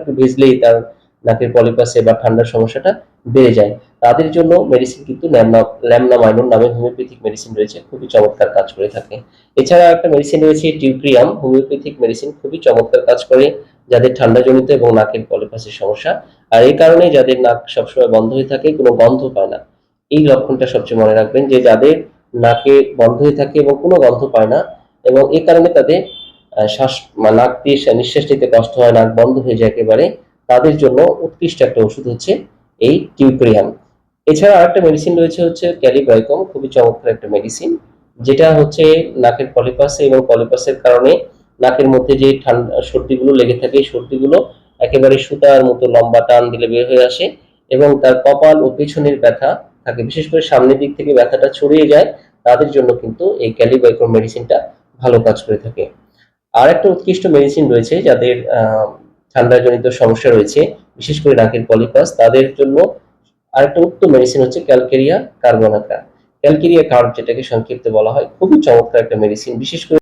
একটু ভিজলেই তার নাকের পলিপাসে বা ঠান্ডার সমস্যাটা বেড়ে যায়। তাদের জন্য মেডিসিন কিন্তু ল্যামনামাইনন নামে হোমিওপ্যাথিক মেডিসিন রয়েছে, খুবই চমৎকার কাজ করে থাকে। এছাড়া একটা মেডিসিন রয়েছে টিউক্রিয়াম, হোমিওপ্যাথিক মেডিসিন, খুবই চমৎকার কাজ করে যাদের ঠান্ডাজনিত এবং নাকের পলিপাসের সমস্যা। আর এই কারণে যাদের নাক সবসময় বন্ধ হয়ে থাকে, কোনো গন্ধ পায় না, এই লক্ষণটা সবচেয়ে মনে রাখবেন যে যাদের নাকে বন্ধ হয়ে থাকে এবং কোনো গন্ধ পায় না এবং এই কারণে তাদের শ্বাস নাক দিয়ে নিঃশ্বাস নিতে কষ্ট হয়, নাক বন্ধ হয়ে যায় একেবারে, তাদের জন্য উৎকৃষ্ট একটা ওষুধ হচ্ছে এই টিউক্রিয়াম। এছাড়া আরেকটা মেডিসিন রয়েছে হচ্ছে ক্যালিব্রাইকম, খুবই চমৎকার একটা মেডিসিন, যেটা হচ্ছে নাকের পলিপাসে এবং পলিপাসের কারণে নাকের মধ্যে যে ঠান্ডা সর্দিগুলো লেগে থাকে, এই সর্দিগুলো একেবারে সুতার মতো লম্বা টান দিলে বের হয়ে আসে এবং তার কপাল ও পেছনের ব্যথা থাকে, বিশেষ করে সামনের দিক থেকে ব্যথাটা ছড়িয়ে যায়, তাদের জন্য কিন্তু এই ক্যালিব্রাইকম মেডিসিনটা ভালো কাজ করে থাকে। আর একটা উৎকৃষ্ট মেডিসিন রয়েছে যাদের ঠান্ডাজনিত সমস্যা রয়েছে, বিশেষ করে নাকের পলিপাস, তাদের জন্য আরেকটা উত্তম মেডিসিন হচ্ছে ক্যালকেরিয়া কার্বনাকা। ক্যালকেরিয়া কার্ব যেটাকে সংক্ষিপ্তে বলা হয়, খুবই চমৎকার একটা মেডিসিন, বিশেষ করে